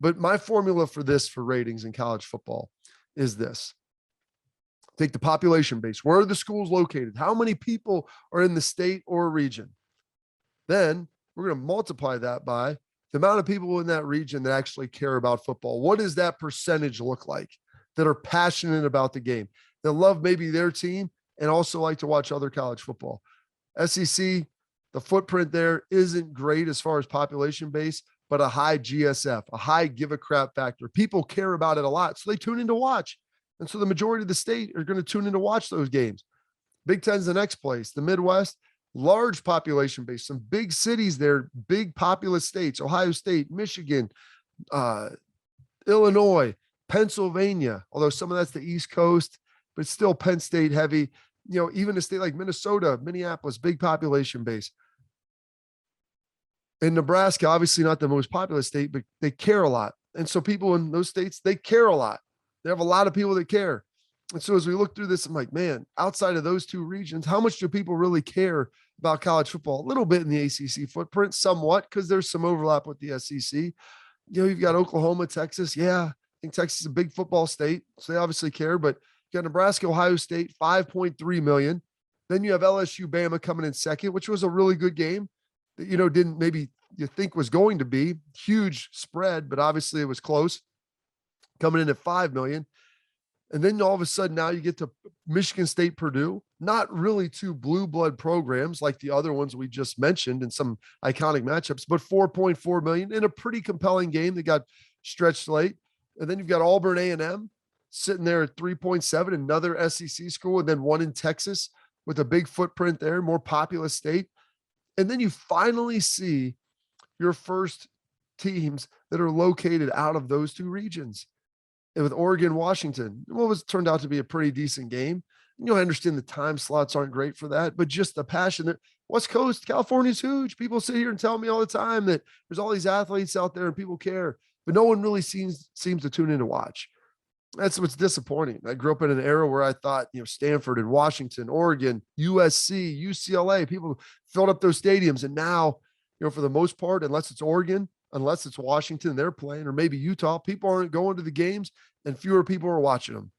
But my formula for this, for ratings in college football, is this. Take the population base. Where are the schools located? How many people are in the state or region? Then we're going to multiply that by the amount of people in that region that actually care about football. What does that percentage look like that are passionate about the game, that love maybe their team and also like to watch other college football? SEC, the footprint there isn't great as far as population base, but a high GSF, a high give a crap factor. People care about it a lot, so they tune in to watch. And so the majority of the state are going to tune in to watch those games. Big Ten's the next place. The Midwest, large population base, some big cities there, big populous states, Ohio State, Michigan, Illinois, Pennsylvania, although some of that's the East Coast, but still Penn State heavy. You know, even a state like Minnesota, Minneapolis, big population base. In Nebraska, obviously not the most populous state, but they care a lot. And so people in those states, they care a lot. They have a lot of people that care. And so as we look through this, I'm like, man, outside of those two regions, how much do people really care about college football? A little bit in the ACC footprint, somewhat, because there's some overlap with the SEC. You know, you've got Oklahoma, Texas. Yeah, I think Texas is a big football state, so they obviously care. But you got Nebraska, Ohio State, 5.3 million. Then you have LSU, Bama coming in second, which was a really good game that, you know, didn't maybe you think was going to be huge spread, but obviously it was close, coming in at 5 million. And then all of a sudden now you get to Michigan State, Purdue, not really two blue blood programs like the other ones we just mentioned in some iconic matchups, but 4.4 million in a pretty compelling game that got stretched late. And then you've got Auburn A&M sitting there at 3.7, another SEC school, and then one in Texas with a big footprint there, more populous state. And then you finally see your first teams that are located out of those two regions. And with Oregon, Washington, what was turned out to be a pretty decent game. You know, I understand the time slots aren't great for that, but just the passion that West Coast, California's huge. People sit here and tell me all the time that there's all these athletes out there and people care, but no one really seems to tune in to watch. That's what's disappointing. I grew up in an era where I thought, you know, Stanford and Washington, Oregon, USC, UCLA, people filled up those stadiums. And now, you know, for the most part, unless it's Oregon, unless it's Washington, they're playing, or maybe Utah, people aren't going to the games and fewer people are watching them.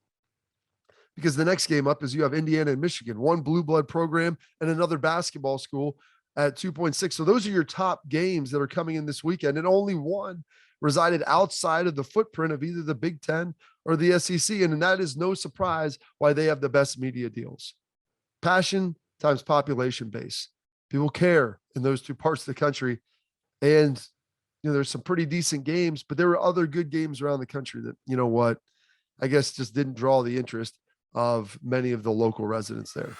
Because the next game up is you have Indiana and Michigan, one blue blood program and another basketball school at 2.6. So those are your top games that are coming in this weekend. And only one resided outside of the footprint of either the Big Ten or the SEC. And that is no surprise why they have the best media deals. Passion times population base. People care in those two parts of the country. And you know, there's some pretty decent games, but there were other good games around the country that, you know what, I guess just didn't draw the interest of many of the local residents there.